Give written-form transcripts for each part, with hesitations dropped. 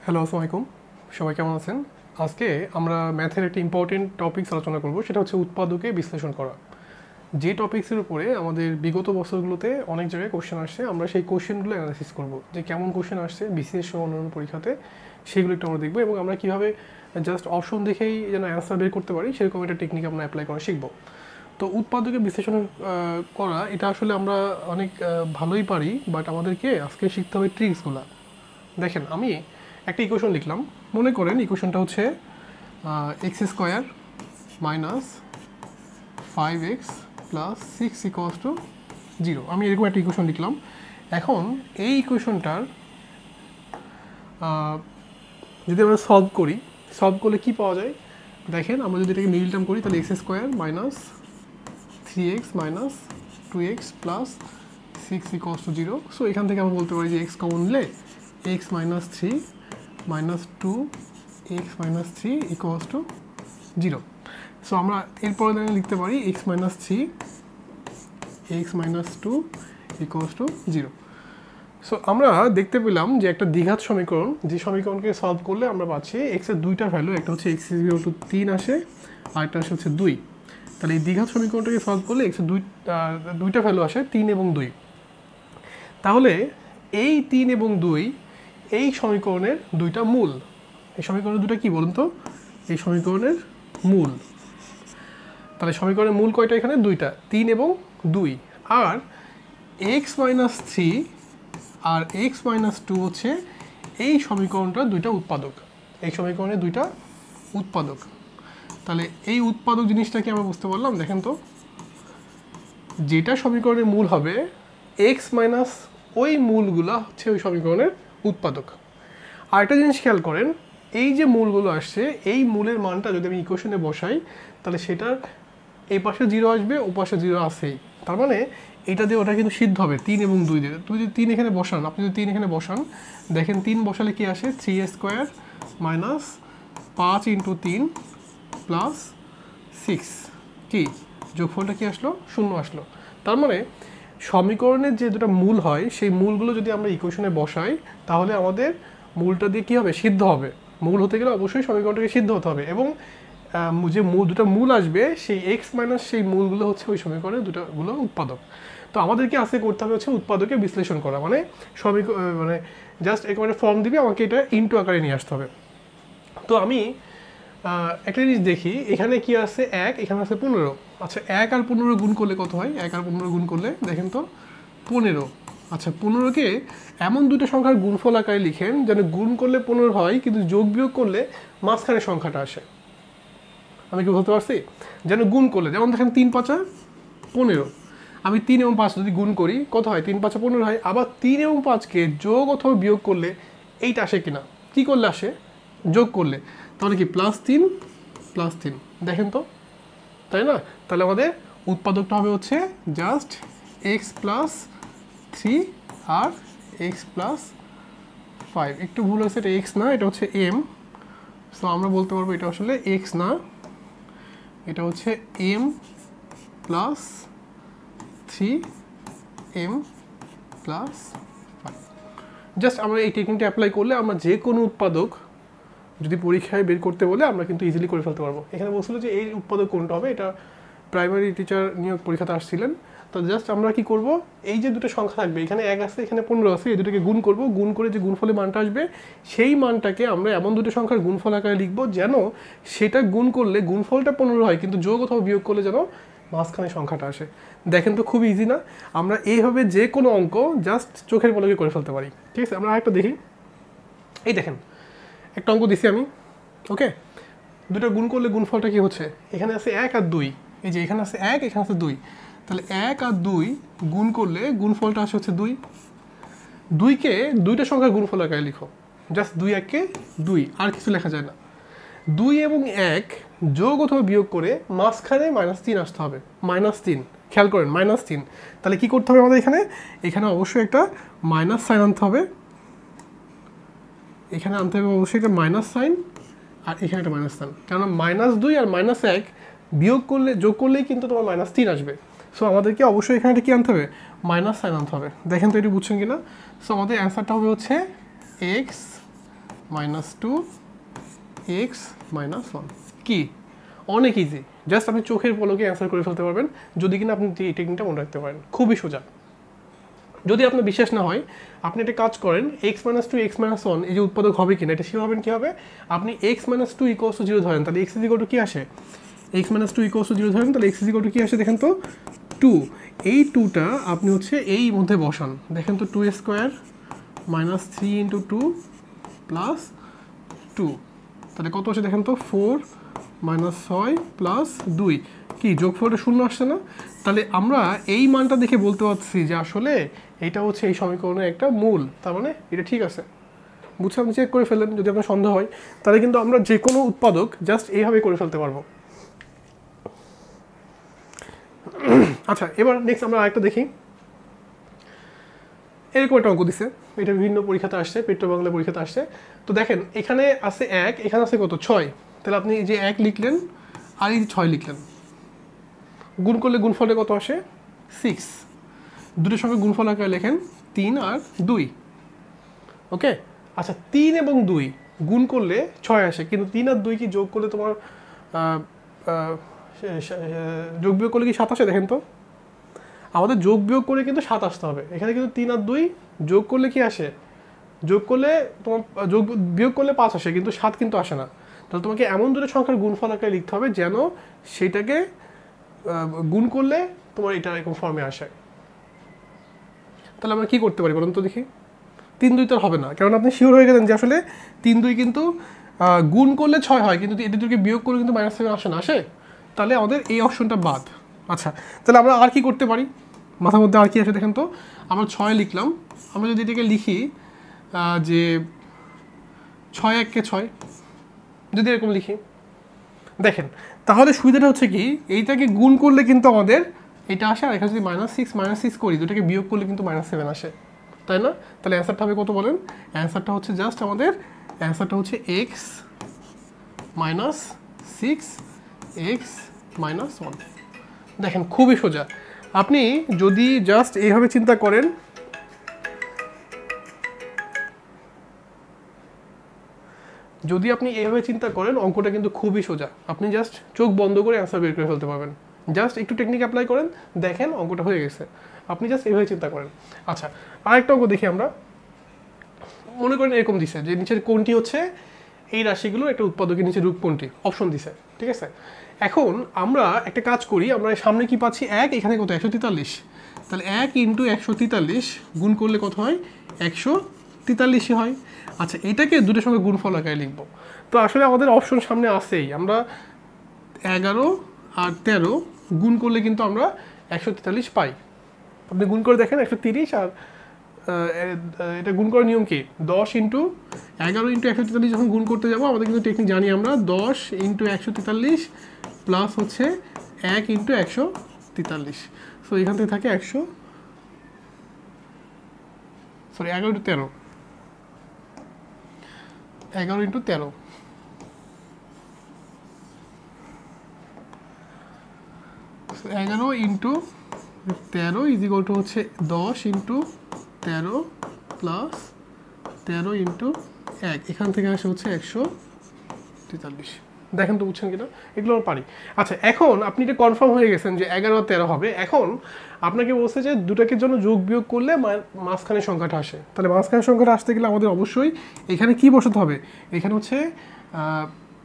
Hello, আসসালামু আলাইকুম। সবাই কেমন আছেন? আজকে আমরা ম্যাথের একটি ইম্পর্টেন্ট টপিকস আলোচনা করব, সেটা হচ্ছে উৎপাদকে বিশ্লেষণ করা। যে টপিক্সের উপরে আমাদের বিগত বছরগুলোতে অনেক জায়গায় কোশ্চেন আসছে, আমরা সেই কোশ্চেনগুলো অ্যানালাইসিস করব, যে কেমন কোশ্চেন আসছে বিসিএস সহ অন্যান্য পরীক্ষাতে, সেগুলো একটু আমরা দেখবো এবং আমরা কীভাবে জাস্ট অপশন দেখেই যেন অ্যান্সার বের করতে পারি সেরকম একটা টেকনিক আমরা অ্যাপ্লাই করা শিখব। তো উৎপাদকে বিশ্লেষণ করা এটা আসলে আমরা অনেক ভালোই পারি, বাট আমাদেরকে আজকে শিখতে হবে ট্রিক্সগুলো। দেখেন, আমি একটা ইকুয়েশন লিখলাম। মনে করেন ইকুয়েশনটা হচ্ছে x square minus 5x plus 6 = 0। আমি এরকম একটা ইকুয়েশন লিখলাম। এখন এই ইকুয়েশনটার যদি আমরা সলভ করলে কি পাওয়া যায় দেখেন, আমরা যদি এটাকে মিডল টার্ম করি তাহলে x square minus 3x minus 2x plus 6 = 0। So এখান থেকে আমরা বলতে পারি যে এক্স কমন নিলে x minus 3 minus 2x minus 3 = 0। So আমরা এরপরে লিখতে পারি x minus 3 x minus 2 = 0। So আমরা দেখতে পেলাম যে একটা দ্বিঘাত সমীকরণ, যে সমীকরণকে সলভ করলে আমরা পাচ্ছি x এর দুইটা ভ্যালু, একটা হচ্ছে x = 3 আসে আর একটা আসে হচ্ছে 2। তাহলে এই দ্বিঘাত সমীকরণটাকে সলভ করলে x এর দুইটা ভ্যালু আসে 3 এবং 2। তাহলে এই 3 এবং 2 এই সমীকরণের দুইটা মূল। এই সমীকরণের দুটো কি বলুন তো? এই সমীকরণের মূল। তাহলে সমীকরণের মূল কয়টা? এখানে দুইটা, 3 এবং 2। আর x মাইনাস 3 আর x মাইনাস 2 হচ্ছে এই সমীকরণটার দুইটা উৎপাদক। এই সমীকরণের দুইটা উৎপাদক। তাহলে এই উৎপাদক জিনিসটাকে আমরা বুঝতে পারলাম। দেখেন তো, যেটা সমীকরণের মূল হবে x মাইনাস ওই মূলগুলা হচ্ছে ওই সমীকরণের উৎপাদক। আর একটা জিনিস খেয়াল করেন, এই যে মূলগুলো আসছে, এই মূলের মানটা যদি আমি ইকুয়েশনে বসাই তাহলে সেটার এই পাশে 0 আসবে, ও পাশে 0 আসেই। তার মানে এটা দিয়ে ওটা কিন্তু সিদ্ধ হবে 3 এবং 2 দিয়ে। তুই যদি 3 এখানে বসান, আপনি যদি 3 এখানে বসান, দেখেন 3 বসালে কি আসে? 3² মাইনাস 5 × 3 প্লাস 6। কি যোগফলটা কি আসলো? 0 আসলো। তার মানে সমীকরণের যে দুটো মূল হয় সেই মূলগুলো যদি আমরা ইকুয়েশনে বসাই তাহলে আমাদের মূলটা দিয়ে কী হবে? সিদ্ধ হবে। মূল হতে গেলে অবশ্যই সমীকরণটাকে সিদ্ধ হতে হবে এবং যে দুটো মূল আসবে সেই এক্স মাইনাস সেই মূলগুলো হচ্ছে ওই সমীকরণের দুটোগুলো উৎপাদক। তো আমাদেরকে আজকে করতে হবে হচ্ছে উৎপাদকে বিশ্লেষণ করা, মানে মানে জাস্ট একেবারে ফর্ম দিবে, আমাকে এটা ইনটু আকারে নিয়ে আসতে হবে। তো আমি একটা জিনিস দেখি, এখানে কি আছে 1, এখানে আছে 15। আচ্ছা, 1 আর 15 গুণ করলে কত হয়? 1 আর 15 গুণ করলে দেখেন তো 15। আচ্ছা, 15কে এমন দুটো সংখ্যার গুণফল আকারে লিখেন যেন গুণ করলে 15 হয় কিন্তু যোগ বিয়োগ করলে মাঝখানে সংখ্যাটা আসে। আমি কি বলতে পারছি? যেন গুণ করলে, যেমন দেখেন 3 × 5 = 15। আমি 3 এবং 5 যদি গুণ করি কত হয়? 3 × 5 = 15 হয়। আবার 3 এবং 5কে যোগ অথবা বিয়োগ করলে এইটা আসে কিনা? কি করলে আসে? যোগ করলে। তাহলে কি +3 +3, দেখেন তো, তাই না? তাহলে আমাদের উৎপাদকটা হবে হচ্ছে জাস্ট x + 3 আর x + 5। একটু ভুল হয়েছে, এটা x না, এটা হচ্ছে m। সো আমরা বলতে পারবো এটা আসলে x না, এটা হচ্ছে m + 3m + 5। জাস্ট আমরা এই টেকনিকটা অ্যাপ্লাই করলে আমরা যে কোনো উৎপাদক যদি পরীক্ষায় বের করতে বলে আমরা কিন্তু ইজিলি করে ফেলতে পারবো। এখানে বলছিল যে এই উৎপাদক কোনটা হবে, এটা প্রাইমারি টিচার নিয়োগ পরীক্ষাতে আসছিলেন। তো জাস্ট আমরা কি করব, এই যে দুটো সংখ্যা থাকবে, এখানে 1 আছে এখানে 15 আছে, এই দুটোকে গুণ করব। গুণ করে যে গুণফলের মানটা আসবে সেই মানটাকে আমরা এমন দুটো সংখ্যার গুণফল আকারে লিখব যেন সেটা গুণ করলে গুণফলটা 15 হয় কিন্তু যোগ অথবা বিয়োগ করলে যেন মাঝখানে সংখ্যাটা আসে। দেখেন তো, খুব ইজি না? আমরা এইভাবে যে কোনো অঙ্ক জাস্ট চোখের পলকে করে ফেলতে পারি। ঠিক আছে, আমরা আরেকটা দেখি। এই দেখেন, একটা অঙ্ক দিছি আমি, ওকে? দুটো গুণ করলে গুণফলটা কি হচ্ছে? এখানে আছে 1 আর 2, এই যে এখানে আছে 1, এখানে আছে 2। তাহলে 1 আর 2 গুণ করলে গুণফলটা আসে হচ্ছে 2। 2কে দুইটা সংখ্যার গুণফল আকারে লিখো, জাস্ট 2 1 কে 2, আর কিছু লেখা যায় না। 2 এবং 1 যোগ অথবা বিয়োগ করে মাঝখানে -3 আসতে হবে। -3, খেয়াল করেন, -3। তাহলে কি করতে হবে আমাদের? এখানে অবশ্যই একটা মাইনাস সাইন আনতে হবে। এখানে আনতে হবে অবশ্যই একটা মাইনাস সাইন, আর এখানে একটা মাইনাস সাইন, কারণ -2 আর -1 বিয়োগ করলে যোগ করলেই কিন্তু তোমার -3 আসবে। সো আমাদেরকে অবশ্যই এখানে কি আনতে হবে? মাইনাস সাইন আনতে হবে। দেখেন তো এটি বুঝছেন কিনা? সো আমাদের অ্যান্সারটা হবে হচ্ছে x মাইনাস 2x মাইনাস 1 কি অনেক ইজি জাস্ট আপনি চোখের পলকে অ্যান্সার করে ফেলতে পারবেন যদি কিনা আপনি এই টেকনিকটা মনে রাখতে পারেন খুবই সোজা যদি আপনার বিশ্বাস না হয় আপনি একটা কাজ করেন x মাইনাস 2 x মাইনাস 1 এই যে উৎপাদক হবে কিনা এটা শিওর হবেন কি হবে আপনি x মাইনাস 2 ইকুয়ালস টু 0 ধরেন তাহলে x ইজ ইকুয়াল টু কি আসে x মাইনাস 2 ইকুয়ালস টু 0 ধরেন তাহলে x ইজ ইকুয়াল টু কি আসে দেখেন তো 2 এই 2টা আপনি হচ্ছে এই মধ্যে বসান দেখেন তো 2 স্কয়ার মাইনাস 3 ইন্টু 2 প্লাস 2 তাহলে কত আসে দেখেন তো 4 মাইনাস 6 প্লাস 2 কি যোগফলটা শূন্য আসছে না তাহলে আমরা এই মানটা দেখে বলতে পারছি যে আসলে এটা হচ্ছে এই সমীকরণের একটা মূল তার মানে এটা ঠিক আছে বুঝে আপনি চেক করে ফেলেন যদি আপনার সন্দেহ হয় তাহলে কিন্তু আমরা যে কোনো উৎপাদক জাস্ট এইভাবে করে ফেলতে পারবো আচ্ছা এবার নেক্সট আমরা আরেকটা দেখি এরকম একটা অঙ্ক দিছে এটা বিভিন্ন পরীক্ষাতে আসছে পেট্রো বাংলা পরীক্ষাতে আসছে তো দেখেন এখানে আছে 1 এখানে আছে কত 6 তাহলে আপনি এই যে 1 লিখলেন আর এই 6 লিখলেন গুণ করলে গুণফলে কত আসে 6 দুটোর সঙ্গে গুণফল আকারে লেখেন 3 আর 2 ওকে আচ্ছা 3 এবং 2 গুণ করলে 6 আসে কিন্তু 3 আর 2 কি যোগ করলে তোমার যোগ বিয়োগ করলে কি 7 আসে দেখেন তো আমাদের যোগ বিয়োগ করে কিন্তু 7 আসতে হবে এখানে কিন্তু 3 আর 2 যোগ করলে কি আসে যোগ করলে তোমার যোগ বিয়োগ করলে 5 আসে কিন্তু 7 কিন্তু আসে না তাহলে তোমাকে এমন দুটো সংখ্যার গুণফল আকারে লিখতে হবে যেন সেটাকে গুণ করলে তোমার এটা এরকম ফর্মে আসে তাহলে আমরা কি করতে পারি বলুন তো দেখি 3 2 তো হবে না কারণ আপনি শিওর হয়ে গেলেন যে আসলে 3 2 কিন্তু গুণ করলে 6 হয় কিন্তু এদের দুটোকে বিয়োগ করলে কিন্তু -7 আসে না আসে তাহলে আমাদের এই অপশনটা বাদ আচ্ছা তাহলে আমরা আর কি করতে পারি মাথার মধ্যে আর কি আসে দেখেন তো আমরা 6 লিখলাম আমরা যদি এটাকে লিখি যে 6 1 কে 6 যদি এরকম লিখি দেখেন তাহলে সুবিধাটা হচ্ছে কি এইটাকে গুণ করলে কিন্তু আমাদের এটা আসে আর এখানে যদি -6 করি দুটাকে বিয়োগ করলে কিন্তু -7 আসে তাই না তাহলে অ্যান্সারটা হবে কত বলেন অ্যান্সারটা হচ্ছে জাস্ট আমাদের অ্যান্সারটা হচ্ছে x মাইনাস 6 x মাইনাস 1 দেখেন খুবই সোজা আপনি যদি জাস্ট এইভাবে চিন্তা করেন যদি আপনি এইভাবে চিন্তা করেন অঙ্কটা কিন্তু খুবই সোজা আপনি জাস্ট চোখ বন্ধ করে অ্যান্সার বের করে ফেলতে পারবেন জাস্ট একটু টেকনিক অ্যাপ্লাই করেন দেখেন অঙ্কটা হয়ে গেছে আপনি জাস্ট এইভাবে চিন্তা করেন আচ্ছা আরেকটা অঙ্ক দেখি আমরা মনে করেন এরকম দিছে যে নিচের কোনটি হচ্ছে এই রাশিগুলোর একটা উৎপাদকের নিচে রূপ কোনটি অপশন দিছে ঠিক আছে এখন আমরা একটা কাজ করি আমরা সামনে কি পাচ্ছি 1 এখানে কত 143 তাহলে 1 ইন্টু 143 গুণ করলে কত হয় 143 হয় আচ্ছা এটাকে দুটোর সঙ্গে গুণফল আকারে লিখব তো আসলে আমাদের অপশন সামনে আসেই আমরা 11 আর 13 গুণ করলে কিন্তু আমরা 143 পাই আপনি গুণ করে দেখেন 130 আর এটা গুণ করার নিয়ম কি 10 ইন্টু 11 ইন্টু 143 যখন গুণ করতে যাবো আমাদের কিন্তু টেকনিক জানি আমরা 10 ইন্টু 143 প্লাস হচ্ছে 1 ইন্টু 143 সো এখান থেকে থাকে 11 into 13 11 into 13 11 into 13 is equal to হচ্ছে 10 ইন্টু 13 প্লাস 13 ইন্টু 1 এখান থেকে আসে হচ্ছে 143 দেখেন তো বুঝছেন কিনা এগুলো আমরা পারি আচ্ছা এখন আপনি এটা কনফার্ম হয়ে গেছেন যে 11 আর 13 হবে এখন আপনাকে বলছে যে দুটাকে জন্য যোগ বিয়োগ করলে মাঝখানের সংখ্যাটা আসে তাহলে মাঝখানের সংখ্যাটা আসতে গেলে আমাদের অবশ্যই এখানে কি বসাতে হবে এখানে হচ্ছে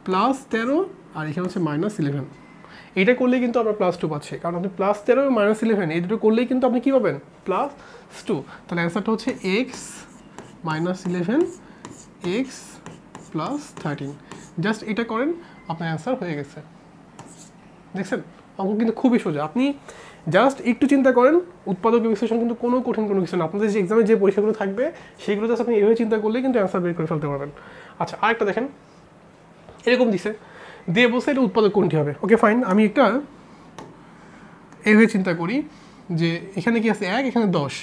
প্লাস 13 আর এখানে হচ্ছে -11 এইটা করলে কিন্তু আমরা +2 পাচ্ছি কারণ আপনি +13 এবং -11 এই দুটো করলেই কিন্তু আপনি কি পাবেন +2 তাহলে অ্যান্সারটা হচ্ছে x -11 x +13 জাস্ট এটা করেন আপনার অ্যান্সার হয়ে গেছে দেখছেন অঙ্ক কিন্তু খুবই সোজা আপনি জাস্ট একটু চিন্তা করেন উৎপাদক বিশ্লেষণ কিন্তু কোনো কঠিন কোনো কিছু না আপনাদের যে এক্সামে যে পরীক্ষাগুলো থাকবে সেগুলো জাস্ট আপনি এভাবে চিন্তা করলে কিন্তু অ্যান্সার বের করে ফেলতে পারবেন আচ্ছা আরেকটা দেখেন এরকম দিছে দিয়ে বলছে এটা উৎপাদক কোনটি হবে ওকে ফাইন আমি একটা এইভাবে চিন্তা করি যে এখানে কি আছে 1 এখানে 10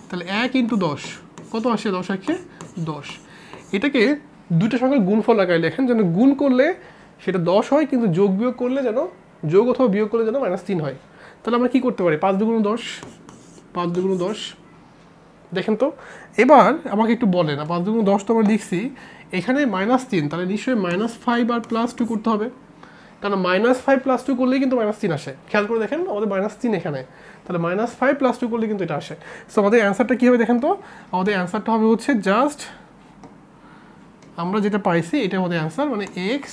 তাহলে 1 ইন্টু 10 কত আসে 10 একে 10 এটাকে দুটো সংখ্যার গুণফল আকারে লেখেন যেন গুণ করলে সেটা 10 হয় কিন্তু যোগ বিয়োগ করলে যেন যোগ অথবা বিয়োগ করলে যেন -3 হয় তাহলে আমরা কি করতে পারি 5 দুগুণ 10 5 দুগুণ 10 দেখেন তো এবার আমাকে একটু বলেন 5 দুগুণ 10 তো আমরা লিখছি এখানে -3, তাহলে নিশ্চয়ই -5 আর +2 করতে হবে, কারণ -5 + 2 করলেই কিন্তু -3 আসে। খেয়াল করে দেখেন আমাদের -3 এখানে, তাহলে -5 + 2 করলে কিন্তু এটা আসে। সো আমাদের অ্যান্সারটা কী হবে দেখেন তো, আমাদের অ্যান্সারটা হবে হচ্ছে জাস্ট আমরা যেটা পাইছি এটা আমাদের অ্যান্সার, মানে x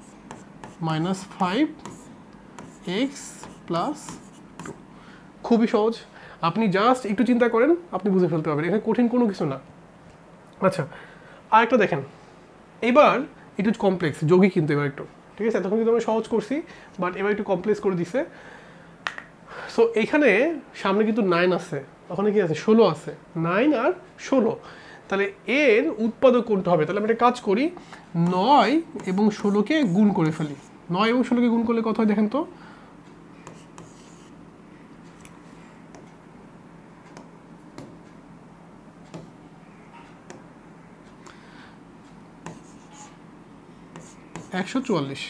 - 5 x + 2। খুবই সহজ, আপনি জাস্ট একটু চিন্তা করেন আপনি বুঝে ফেলতে পারবেন, এখানে কঠিন কোনো কিছু না। আচ্ছা আরেকটা দেখেন, এবার একটু কমপ্লেক্স যৌগিক কিন্তু এবার একটু, ঠিক আছে, এতক্ষণ কিন্তু আমরা সহজ করছি, বাট এবার একটু কমপ্লেক্স করে দিছে। সো এইখানে সামনে কিন্তু 9 আছে, ওখানে কি আছে 16 আছে, 9 আর 16, তাহলে এর উৎপাদক কোনটা হবে? তাহলে আমরা একটা কাজ করি, 9 এবং 16কে গুণ করে ফেলি। 9 এবং 16কে গুণ করলে কত হয় দেখেন তো, $144।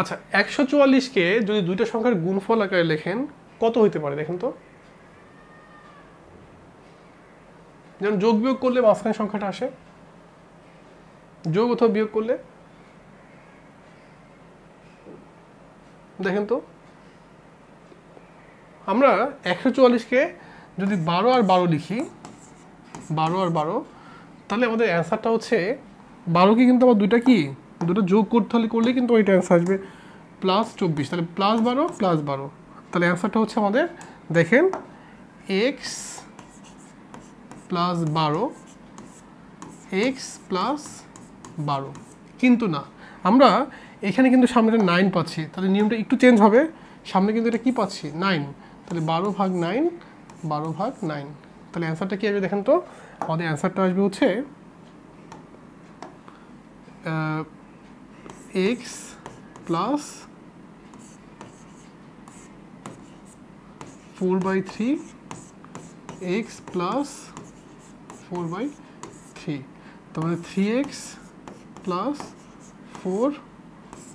আচ্ছা 144কে যদি দুইটা সংখ্যার গুণফল আকারে লেখেন কত হইতে পারে দেখেন তো, যেমন যোগ বিয়োগ করলে মাঝখানে সংখ্যাটা আসে, যোগ অথবা বিয়োগ করলে দেখেন তো, আমরা 144কে যদি 12 আর 12 লিখি, 12 আর 12, তাহলে আমাদের অ্যান্সারটা হচ্ছে 12কে কিন্তু আবার দুটো যোগ করলে কিন্তু ওইটা অ্যান্সার আসবে +24, তাহলে +12 +12, তাহলে অ্যান্সারটা হচ্ছে আমাদের দেখেন x + 12 x + 12। কিন্তু না, আমরা এখানে কিন্তু সামনে 9 পাচ্ছি, তাহলে নিয়মটা একটু চেঞ্জ হবে, সামনে কিন্তু এটা কি পাচ্ছি 9, তাহলে 12/9, 12/9, তাহলে অ্যান্সারটা কি আসবে দেখেন তো, আমাদের অ্যান্সারটা আসবে হচ্ছে x + 4/3 x + 4/3, তাহলে 3x + 4,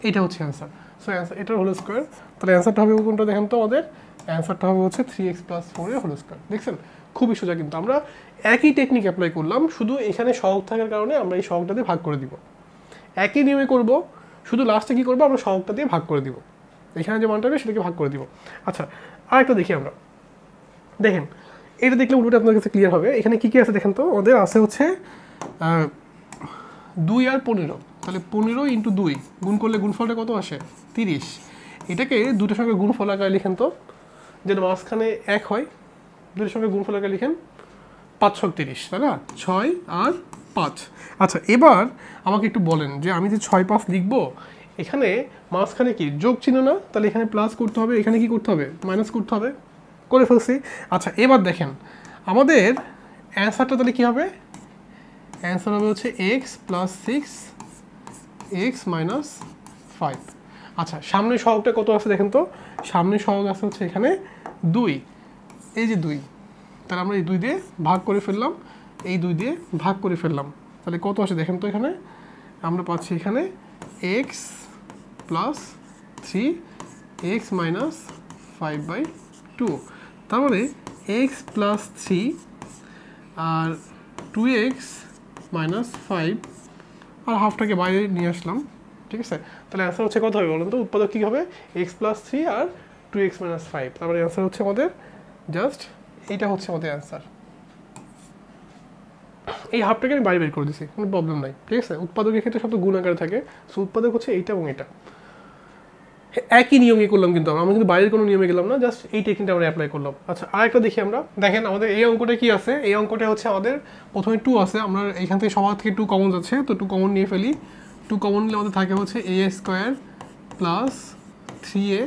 এটা হচ্ছে অ্যান্সার। সো অ্যান্সার এটার হোল স্কোয়ার, তাহলে অ্যান্সারটা হবে কোনটা দেখেন তো, আমাদের অ্যান্সারটা হবে হচ্ছে 3x + 4 এর হোল স্কোয়ার। দেখছেন খুবই সোজা, কিন্তু আমরা একই টেকনিক অ্যাপ্লাই করলাম, শুধু এখানে সহগ থাকার কারণে আমরা এই সহগটা দিয়ে ভাগ করে দিব, একই নিয়মে করব, শুধু লাস্টে কী করবো আমরা সহগটা দিয়ে ভাগ করে দিব, এখানে যে মানটা হবে সেটাকে ভাগ করে দিব। আচ্ছা আরেকটা দেখি আমরা, দেখেন এটা দেখলে উল্টোটা আপনার কাছে ক্লিয়ার হবে। এখানে কী কী আছে দেখেন তো, ওদের আছে হচ্ছে 2 আর 15, তাহলে 15 × 2 গুণ করলে গুণফলটা কত আসে 30। এটাকে দুটোর সঙ্গে গুণফল আকারে লিখেন তো, যেটা মাঝখানে 1 হয়, দুটোর সঙ্গে গুণফল আকারে লিখেন 5×6 30, তাই না, 6 আর 5। আচ্ছা এবার আমাকে একটু বলেন যে আমি যে 6 5 লিখবো, এখানে মাঝখানে কি যোগ চিহ্ন না, তাহলে এখানে প্লাস করতে হবে, এখানে কি করতে হবে মাইনাস করতে হবে, করে ফেলছি। আচ্ছা এবার দেখেন আমাদের অ্যান্সারটা তাহলে কী হবে, অ্যান্সার হবে হচ্ছে x + 6 x - 5। আচ্ছা সামনের সহগটা কত আছে দেখেন তো, সামনের সহগ আছে হচ্ছে এখানে 2, এই যে 2, তাহলে আমরা এই 2 দিয়ে ভাগ করে ফেললাম, এই 2 দিয়ে ভাগ করে ফেললাম, তাহলে কত আসে দেখেন তো, এখানে আমরা পাচ্ছি এখানে x + 3 x - 5/2, তার মানে x + 3 আর 2x - 5 আর হাফটাকে বাইরে নিয়ে আসলাম, ঠিক আছে, তাহলে অ্যান্সার হচ্ছে কত হবে বলুন তো, উৎপাদক কী হবে x + 3 আর 2x - 5, তারপরে অ্যান্সার হচ্ছে আমাদের জাস্ট এইটা হচ্ছে আমাদের অ্যান্সার। এই হাফটাকে আমি বাইরে বের করে দিছি, কোনো প্রবলেম নাই, ঠিক আছে, উৎপাদকের ক্ষেত্রে সব তো গুণ আকারে থাকে, সো উৎপাদক হচ্ছে এইটা এবং এটা, একই নিয়মে করলাম, কিন্তু আমরা কিন্তু বাইরের কোনো নিয়মে গেলাম না, জাস্ট এই টেকনিকটা আমরা অ্যাপ্লাই করলাম। আচ্ছা আরেকটা দেখি আমরা, দেখেন আমাদের এই অঙ্কটা কি আছে, এই অঙ্কটা হচ্ছে আমাদের প্রথমে 2 আছে, আমরা এইখান থেকে সবার থেকে 2 কমন যাচ্ছে, তো 2 কমন নিয়ে ফেলি, 2 কমন নিলে আমাদের থাকে হচ্ছে a² + 3a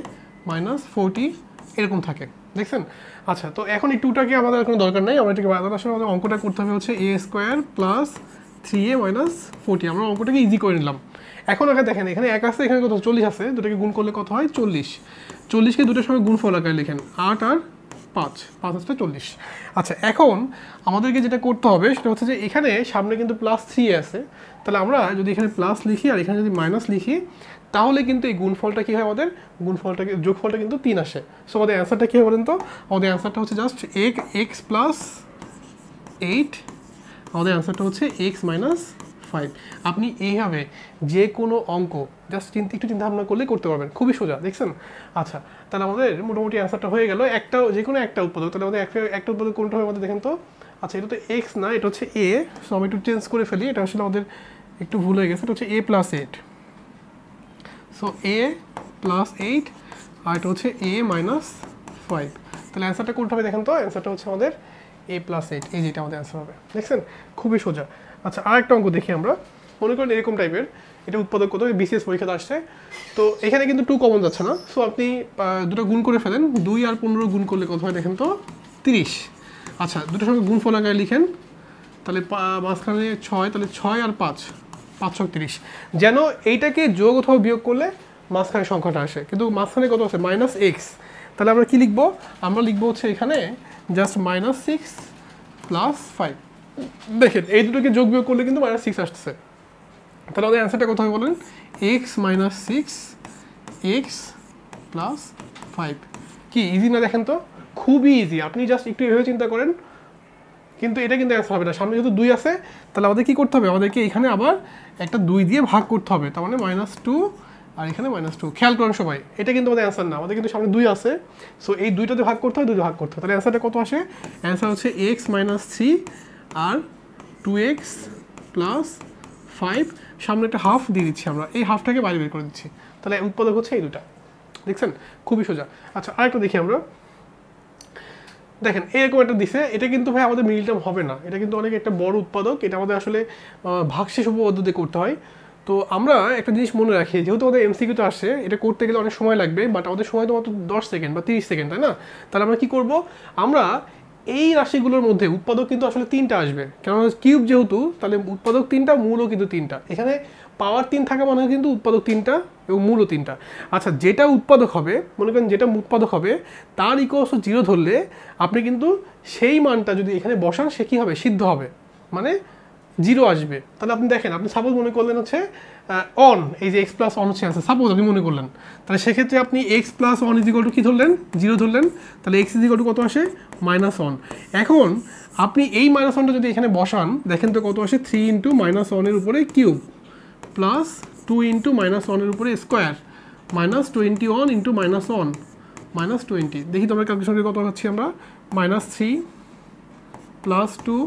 - 40 এরকম থাকে, দেখছেন। আচ্ছা তো এখন এই 2টাকে আমাদের কোনো দরকার নেই, আমরা এটাকে বাজার আসলে আমাদের অঙ্কটা করতে হবে হচ্ছে a² + 3a - 40, আমরা অঙ্কটাকে ইজি করে নিলাম। এখন আগে দেখেন এখানে 1 আছে, এখানে কত 40 আছে, দুটোকে গুণ করলে কত হয় 40, 40কে দুটোর সঙ্গে গুণফল আকারে লিখেন 8 আর 5, 5 হচ্ছে 40। আচ্ছা এখন আমাদেরকে যেটা করতে হবে সেটা হচ্ছে যে এখানে সামনে কিন্তু +3 আছে, তাহলে আমরা যদি এখানে প্লাস লিখি আর এখানে যদি মাইনাস লিখি, তাহলে কিন্তু এই গুণফলটা কী হয়, আমাদের গুণফলটাকে যোগফলটা কিন্তু 3 আসে। সো আমাদের অ্যান্সারটা কী হবে বলেন তো, আমাদের অ্যান্সারটা হচ্ছে জাস্ট x + 8 আমাদের অ্যান্সারটা হচ্ছে এক্স মাইনাস 5। আপনি এইভাবে যে কোনো অঙ্ক জাস্ট একটু চিন্তা ভাবনা করলে করতে পারবেন, খুবই সোজা, দেখছেন? আচ্ছা, তাহলে আমাদের মোটামুটি অ্যান্সারটা হয়ে গেল। একটা যে কোনো একটা উৎপাদক, তাহলে আমাদের একটা উৎপাদক কোনটা হবে আমাদের দেখেন তো। আচ্ছা, এটা তো এক্স না, এটা হচ্ছে এ। সো আমি একটু চেঞ্জ করে ফেলি, এটা আসলে আমাদের একটু ভুল হয়ে গেছে। এটা হচ্ছে A plus 8। So A plus 8 আর এটা হচ্ছে এ মাইনাস 5। তাহলে অ্যান্সারটা কোনটা হবে দেখেন তো। অ্যান্সারটা হচ্ছে আমাদের এ প্লাস 8, এই যেটা আমাদের অ্যান্সার হবে, দেখছেন? খুবই সোজা। আচ্ছা, আর একটা অঙ্ক দেখি আমরা। মনে করেন এরকম টাইপের, এটা উৎপাদক কত, বিসিএস পরীক্ষাতে আসছে। তো এখানে কিন্তু 2 কমন যাচ্ছে না। সো আপনি দুটো গুণ করে ফেলেন। 2 আর 15 গুণ করলে কত হয় দেখেন তো, 30। আচ্ছা, দুটোর সঙ্গে গুণফল আকারে লিখেন। তাহলে মাঝখানে 6, তাহলে 6 আর 5, 5 ছক 30। যেন এইটাকে যোগ অথবা বিয়োগ করলে মাঝখানে সংখ্যাটা আসে, কিন্তু মাঝখানে কত আছে, মাইনাস এক্স। তাহলে আমরা কি লিখবো, আমরা লিখবো হচ্ছে এখানে জাস্ট -6 প্লাস 5। দেখেন এই দুটোকে যোগ বিয়োগ করলে কিন্তু -6 আসতেছে। তাহলে আমাদের অ্যান্সারটা কত হবে বলেন, এক্স মাইনাস 6 এক্স প্লাস 5। কি ইজি না দেখেন তো, খুবই ইজি। আপনি জাস্ট একটু এভাবে চিন্তা করেন, কিন্তু এটা কিন্তু অ্যান্সার হবে না। সামনে যেহেতু 2 আছে, তাহলে আমাদের কি করতে হবে, আমাদেরকে এখানে আবার একটা 2 দিয়ে ভাগ করতে হবে। তার মানে -2 আর এখানে -2। খেয়াল করেন সবাই, এটা কিন্তু আমাদের অ্যান্সার না, আমাদের কিন্তু সামনে 2 আছে। সো এই 2টাতে ভাগ করতে হবে, 2 ভাগ করতে হবে। তাহলে অ্যান্সারটা কত আসে, অ্যান্সার হচ্ছে এক্স মাইনাস 3 আর 2x প্লাস 5। সামনে একটা হাফ দিয়ে দিচ্ছি আমরা, এই হাফটাকে বাইরে বের করে দিচ্ছি। তাহলে উৎপাদক হচ্ছে এই দুটা, দেখছেন? খুবই সোজা। আচ্ছা, আরেকটা দেখি আমরা। দেখেন এরকম একটা দিছে, এটা কিন্তু ভাই আমাদের মিডল টার্ম হবে না, এটা কিন্তু অনেক একটা বড় উৎপাদক। এটা আমাদের আসলে ভাগশেষ উপপদ্ধতি করতে হয়। তো আমরা একটা জিনিস মনে রাখি, যেহেতু আমাদের এমসিকিউতে আসে, এটা করতে গেলে অনেক সময় লাগবে, বাট আমাদের সময় তো মাত্র 10 সেকেন্ড বা 30 সেকেন্ড, তাই না? তাহলে আমরা কি করব, আমরা এই রাশিগুলোর মধ্যে উৎপাদক কিন্তু আসলে 3টা আসবে, কেননা কিউব যেহেতু, তাহলে উৎপাদক 3টা, মূলও কিন্তু 3টা। এখানে পাওয়ার 3 থাকা মানে কিন্তু উৎপাদক 3টা এবং মূলও 3টা। আচ্ছা, যেটা উৎপাদক হবে, মনে করেন যেটা উৎপাদক হবে তার ইকুয়ালস 0 ধরলে আপনি কিন্তু সেই মানটা যদি এখানে বসান, সে কী হবে, সিদ্ধ হবে, মানে 0 আসবে। তাহলে আপনি দেখেন, আপনি সাপোজ মনে করলেন হচ্ছে অন, এই যে এক্স প্লাস অন হচ্ছে অ্যান্সার, সাপোজ আপনি মনে করলেন, তাহলে সেক্ষেত্রে আপনি এক্স প্লাস অন ইজিকল টু কী ধরলেন, 0 ধরলেন। তাহলে এক্স ইজিকল টু কত আসে, -1। এখন আপনি এই -1টা যদি এখানে বসান, দেখেন তো কত আসে, 3 ইন্টু -1-এর উপরে কিউব প্লাস 2 ইন্টু -1-এর উপরে স্কোয়ার -21 ইন্টু -1 -20। দেখি তোমার ক্যালকুলেশন কত পাচ্ছি আমরা, -3 প্লাস 2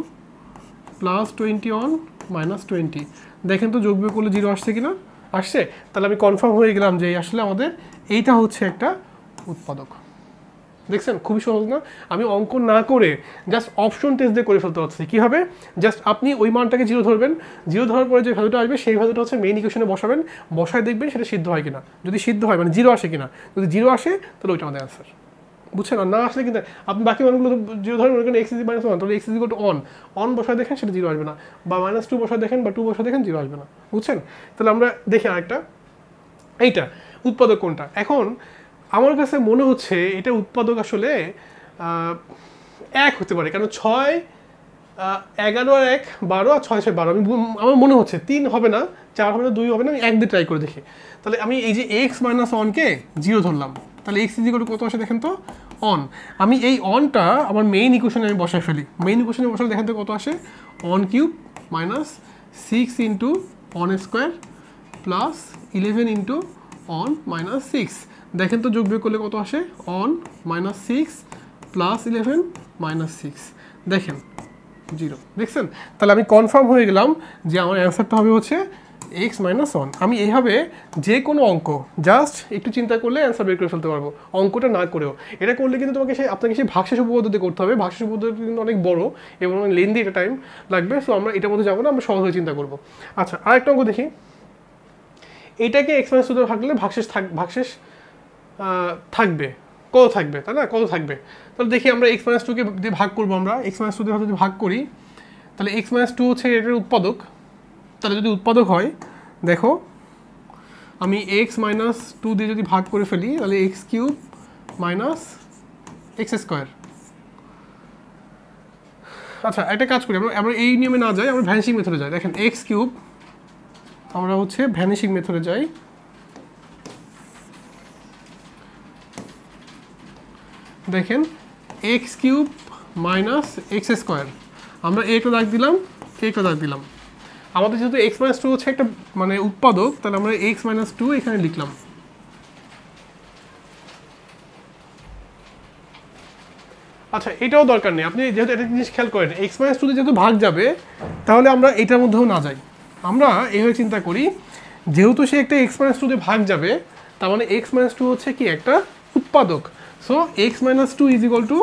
প্লাস 21 -20। দেখেন তো যোগ বিয়োগ করলে 0 আসছে কিনা, আসছে। তাহলে আমি কনফার্ম হয়ে গেলাম যে আসলে আমাদের এইটা হচ্ছে একটা উৎপাদক। দেখছেন খুবই সহজ না? আমি অঙ্ক না করে জাস্ট অপশন টেস্ট দিয়ে করে ফেলতে পারছি। কী হবে, জাস্ট আপনি ওই মানটাকে 0 ধরবেন, 0 ধরার পরে যে ভ্যালুটা আসবে সেই ভ্যালুটা হচ্ছে মেইন ইকুয়েশনে বসাবেন, বসায় দেখবেন সেটা সিদ্ধ হয় কিনা। যদি সিদ্ধ হয় মানে 0 আসে কিনা, যদি 0 আসে তাহলে ওইটা আমাদের অ্যান্সার, বুঝছেন? আর না আসলে কিন্তু আপনি বাকি মানগুলো 0 ধরেন, মনে করেন x ইজ -1, তাহলে x ইজ অন বসায় দেখেন সেটা 0 আসবে না, বা -2 বসায় দেখেন বা 2 বসায় দেখেন 0 আসবে না, বুঝছেন? তাহলে আমরা দেখি আরেকটা, এইটা উৎপাদক কোনটা। এখন আমার কাছে মনে হচ্ছে এটা উৎপাদক আসলে 1 হতে পারে, কারণ 6 11 আর 1 12 আর 6 6 12। আমার মনে হচ্ছে 3 হবে না, 4 হবে না, 2 হবে না, আমি 1 দিয়ে ট্রাই করে দেখি। তাহলে আমি এই যে x -1কে 0 ধরলাম, তাহলে x ইজ ইকুয়াল টু কত আসে দেখেন তো, অন। আমি এই অনটা আমার মেইন ইকুয়েশনে আমি বসায় ফেলি, মেইন ইকুয়েশনে বসালে দেখেন তো কত আসে, on cube -6 into on square plus 11 into on -6। দেখেন তো যোগ বিয়োগ করলে কত আসে, অন -6 প্লাস 11 -6, দেখেন 0। দেখছেন? তাহলে আমি কনফার্ম হয়ে গেলাম যে আমার অ্যান্সারটা হবে হচ্ছে x -1। আমি এইভাবে যে কোনো অঙ্ক জাস্ট একটু চিন্তা করলে অ্যান্সার বের করে ফেলতে পারবো, অঙ্কটা না করেও। এটা করলে কিন্তু আপনাকে সেই ভাগশেষ উপপদ্ধতি করতে হবে। ভাগশেষ উপপদ্ধতি কিন্তু অনেক বড় এবং লেন্দি, এটা টাইম লাগবে। সো আমরা এটার মধ্যে যাবো না, আমরা সহজভাবে চিন্তা করবো। আচ্ছা, আরেকটা অঙ্ক দেখি। এটাকে x -2 দ্বারা ভাগলে ভাগশেষ থাকবে, কত থাকবে, তাই না? কত থাকবে? তাহলে দেখি আমরা x -2কে দিয়ে ভাগ করবো। আমরা x -2 দিয়ে যদি ভাগ করি, তাহলে x -2 হচ্ছে এটার উৎপাদক। তাহলে যদি উৎপাদক হয়, দেখো আমি x -2 দিয়ে যদি ভাগ করে ফেলি, তাহলে x কিউব - x স্কোয়ার। আচ্ছা, একটা কাজ করি, আমরা এই নিয়মে না যাই, আমরা ভ্যানিশিং মেথডে যাই। দেখেন x কিউব, আমরা হচ্ছে ভ্যানিশিং মেথডে যাই। দেখেন x কিউব - x স্কোয়ার, আমরা এটা দাগ দিলাম, একটা দাগ দিলাম। আমাদের যেহেতু এক্স মাইনাস টু হচ্ছে একটা মানে উৎপাদক, তাহলে আমরা এক্স মাইনাস টু এখানে লিখলাম। আচ্ছা, এটাও দরকার নেই, আপনি যেহেতু একটা জিনিস খেয়াল করেন, এক্স মাইনাস টুতে যেহেতু ভাগ যাবে, তাহলে আমরা এটার মধ্যেও না যাই। আমরা এইভাবে চিন্তা করি, যেহেতু সে একটা এক্স মাইনাস টুতে ভাগ যাবে, তার মানে এক্স মাইনাস টু হচ্ছে কি একটা উৎপাদক। So x minus two is equal to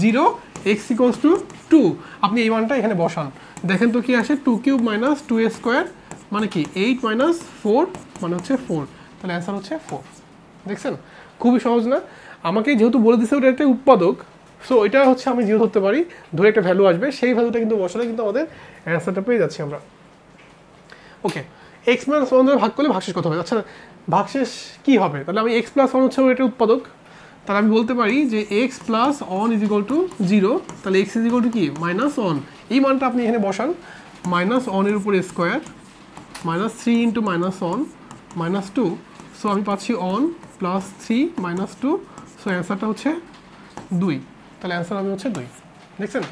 0, x equals to 2। আপনি এই মানটা এখানে বসান, দেখেন তো কি আসে, 2 কিউব মাইনাস 2a স্কোয়ার মানে কি 8 মাইনাস 4 মানে হচ্ছে 4। তাহলে অ্যান্সার হচ্ছে 4। দেখছেন, খুবই সহজ না? আমাকে যেহেতু বলে দিচ্ছে ওটা একটা উৎপাদক, সো এটা হচ্ছে আমি 0 ধরতে পারি, ধরে একটা ভ্যালু আসবে, সেই ভ্যালুটা কিন্তু বসালে কিন্তু আমাদের অ্যান্সারটা পেয়ে যাচ্ছি আমরা। ওকে, এক্স মাইনাস 1 ধরে ভাগ করলে ভাগশেষ কত হবে? আচ্ছা, ভাগশেষ কি হবে? তাহলে আমি এক্স প্লাস 1 হচ্ছে এটা উৎপাদক, তাহলে আমি বলতে পারি যে x plus 1 is equal to 0। তাহলে এক্স ইজ ইকুয়াল টু কি মাইনাস 1, এই মানটা আপনি এখানে বসান, মাইনাস 1 এর উপরে square minus 3 into minus 1 minus 2। So আমি পাচ্ছি 1 প্লাস 3 মাইনাস 2। সো অ্যান্সারটা হচ্ছে 2। তাহলে অ্যান্সার আমি হচ্ছে 2। দেখছেন,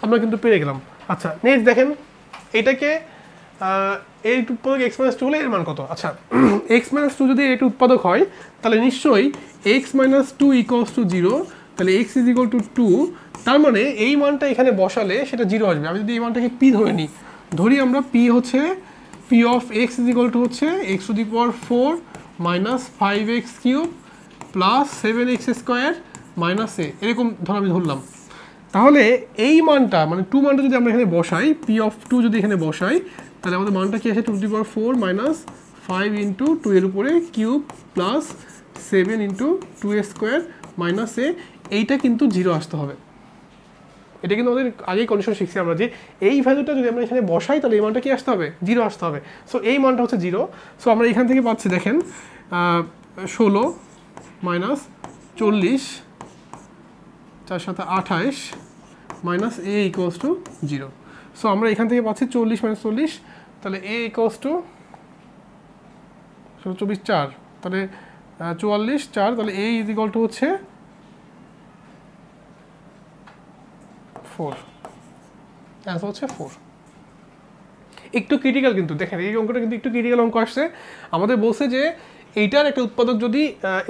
আমরা কিন্তু পেরে গেলাম। আচ্ছা, নেক্সট দেখেন, এটাকে এর উৎপাদক এক্স মাইনাস টু হলে এর মান কত? আচ্ছা, এক্স মাইনাস টু যদি এটা উৎপাদক হয়, তাহলে নিশ্চয়ই x minus two equals to 0। তাহলে এক্স ইজ ইকুয়াল টু 2, তার মানে এই মানটা এখানে বসালে সেটা 0 আসবে। আমি যদি এই মানটাকে পি ধরে নিই, ধরি আমরা পি হচ্ছে P of X is equal to হচ্ছে X to the power 4 minus 5x cube plus 7x square minus A, এরকম ধর আমি ধরলাম। তাহলে এই মানটা মানে 2 মানটা যদি আমরা এখানে বসাই, পি অফ 2 যদি এখানে বসাই, তাহলে আমাদের মানটা কি আসে, 2 to the power 4 minus 5 into 2 এর উপরে cube plus 7 into 2a square minus A. এইটা কিন্তু 0 আসতে হবে। এটা কিন্তু আমাদের আগেই কন্ডিশন শিখছি আমরা, যে এই ভ্যালুটা যদি আমরা এখানে বসাই, তাহলে এই মানটা কি আসতে হবে, 0 আসতে হবে। সো এই মানটা হচ্ছে 0। সো আমরা এখান থেকে পাচ্ছি, দেখেন 16 মাইনাস 40 4 সাথে 28 minus A equals to 0। So আমরা এখান থেকে পাচ্ছি 40 মাইনাস 40, তাহলে এ ইকুয়ালস টু 24 4, তাহলে 44 4, তাহলে এ ইজ ইকুয়াল টু হচ্ছে 4। অ্যান্সার হচ্ছে 4। একটু ক্রিটিক্যাল কিন্তু, দেখেন এই অঙ্কটা কিন্তু একটু ক্রিটিক্যাল অঙ্ক আসছে। আমাদের বলছে যে এইটার একটা উৎপাদক যদি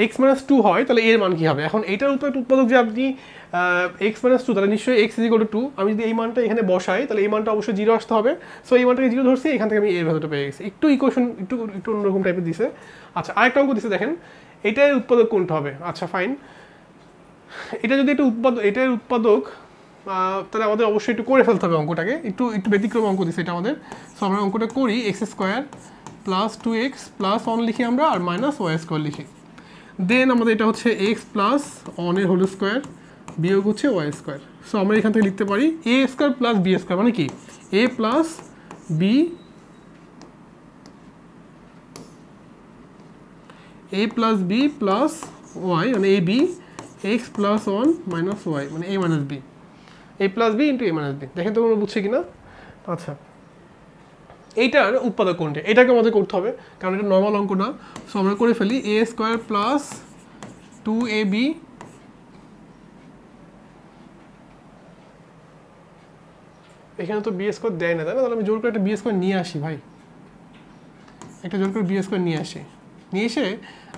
এক্স মাইনাস 2 হয়, তাহলে এর মান কী হবে। এখন এইটার উৎপাদক যে আপনি এক্স মাইনাস 2, তাহলে নিশ্চয়ই এক্স ইজ ইকুয়াল টু 2। আমি যদি এই মানটা এখানে বসাই, তাহলে এই মানটা অবশ্যই 0 আসতে হবে। সো এই মানটাকে 0 ধরছি, এখান থেকে আমি এর ভ্যালুটা পেয়ে গেছি। একটু ইকুয়েশন একটু অন্যরকম টাইপের দিছে। আচ্ছা, আরেকটা অঙ্ক দিছে, দেখেন এটার উৎপাদক কোনটা হবে। আচ্ছা ফাইন, এটা যদি এটার উৎপাদক, তাহলে আমাদের অবশ্যই একটু করে ফেলতে হবে অঙ্কটাকে, একটু ব্যতিক্রম অঙ্ক দিচ্ছে এটা আমাদের। সো আমরা অঙ্কটা করি, x square plus 2x plus 1 লিখি আমরা, আর মাইনাস ওয়াই স্কোয়ার লিখি। দেন আমাদের এটা হচ্ছে এক্স প্লাস 1 এর হোল স্কোয়ার বিয়োগ হচ্ছে ওয়াই স্কোয়ার। সো আমরা এখান থেকে লিখতে পারি A square plus B square মানে কি A plus B plus Y মানে A B X plus 1 minus Y মানে A minus B, A plus B into A minus B. দেখেন তো তোমরা বুঝছে কিনা? আচ্ছা, এইটার উৎপাদক কোনটা, এটাকে আমাদের করতে হবে, কারণ এটা নর্মাল অঙ্ক না। সো আমরা করে ফেলি এ স্কোয়ার প্লাস 2ab এখানে তো বি স্কোয়ার দেয় না, তাই না? তাহলে আমি জোর করে একটা বি স্কোয়ার নিয়ে আসি ভাই, একটা জোর করে বি স্কোয়ার নিয়ে এসে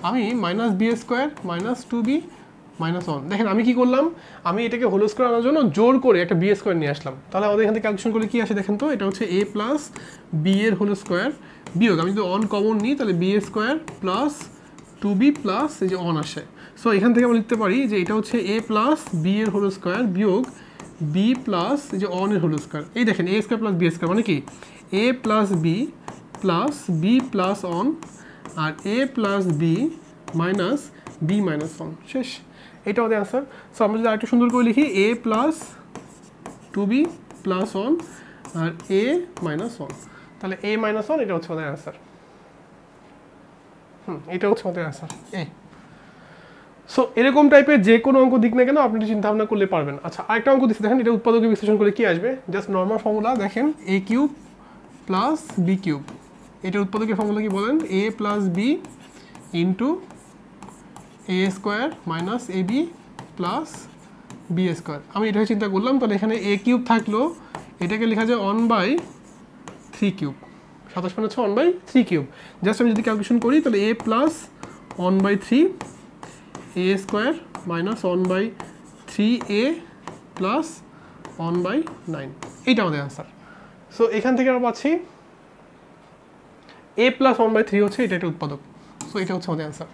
আমি minus b square minus 2b minus 1। দেখেন আমি কি করলাম, আমি এটাকে হোল স্কোয়ার আনার জন্য জোর করে একটা বি স্কোয়ার নিয়ে আসলাম। তাহলে আমাদের এখান থেকে ক্যালকুলেশন করলে কি আসে দেখেন তো, এটা হচ্ছে এ প্লাস বি এর হোল স্কোয়ার বিয়োগ, আমি যদি 1 কমন নিই তাহলে B square plus 2b plus এই যে 1 আসে। সো এখান থেকে আমরা লিখতে পারি যে এটা হচ্ছে এ প্লাস বি এর হোল স্কোয়ার বিয়োগ বি প্লাস এই যে 1 এর হোল স্কোয়ার। এই দেখেন A square plus B square মানে কি এ প্লাস বি প্লাস 1 আর A plus B minus B minus 1, শেষ। এটা আমাদের অ্যান্সার। সো আমরা যদি আরেকটু সুন্দর করে লিখি এ প্লাস 2b প্লাস 1 আর এ মাইনাস 1, তাহলে এ মাইনাস 1 এটা হচ্ছে আমাদের অ্যান্সার। এটা হচ্ছে আমাদের অ্যান্সার এ। সো এরকম টাইপের যে কোনো অঙ্ক দিক না কেন আপনি চিন্তা ভাবনা করলে পারবেন। আচ্ছা, আরেকটা অঙ্ক দিচ্ছি, দেখেন এটা উৎপাদকে বিশ্লেষণ করে কি আসবে। জাস্ট নর্মাল ফর্মুলা, দেখেন এ কিউব প্লাস বি কিউব, এটা উৎপাদকের ফর্মুলা কি বলেন, এ plus B into A square minus A B plus B square. আমি এটাকে চিন্তা করলাম, তাহলে এখানে এ কিউব থাকলো, এটাকে লেখা যায় 1/, থ্রি কিউব, 27 মানে হচ্ছে 1/3 কিউব। জাস্ট আমি যদি ক্যালকুলেশন করি তাহলে a plus 1/3 a square minus 1/3a plus 1/9, এইটা আমাদের অ্যান্সার। সো এখান থেকে আমরা পাচ্ছি a প্লাস 1/3 হচ্ছে এটা একটা উৎপাদক। সো এটা হচ্ছে আমাদের অ্যান্সার।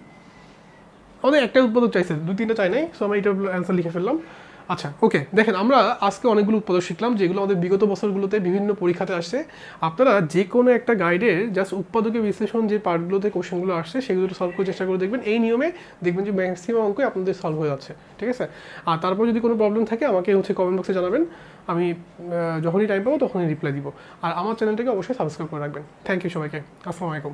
আমাদের একটা উৎপাদক চাইছে, 2-3টা চাই নাই, সো আমরা এটা অ্যান্সার লিখে ফেললাম। আচ্ছা ওকে, দেখেন আমরা আজকে অনেকগুলো উৎপাদক শিখলাম যেগুলো আমাদের বিগত বছরগুলোতে বিভিন্ন পরীক্ষাতে আসছে। আপনারা যে কোনো একটা গাইডের জাস্ট উৎপাদকের বিশ্লেষণ যে পার্টগুলোতে কোশ্চেনগুলো আসছে সেগুলো সলভ করার চেষ্টা করে দেখবেন, এই নিয়মে দেখবেন যে ম্যাক্সিমাম অঙ্কই আপনাদের সলভ হয়ে যাচ্ছে, ঠিক আছে। আর তারপর যদি কোনো প্রবলেম থাকে আমাকে হচ্ছে কমেন্ট বক্সে জানাবেন, আমি যখনই টাইম পাবো তখনই রিপ্লাই দিব। আর আমার চ্যানেলটাকে অবশ্যই সাবস্ক্রাইব করে রাখবেন। থ্যাংক ইউ সবাইকে, আসসালামু আলাইকুম।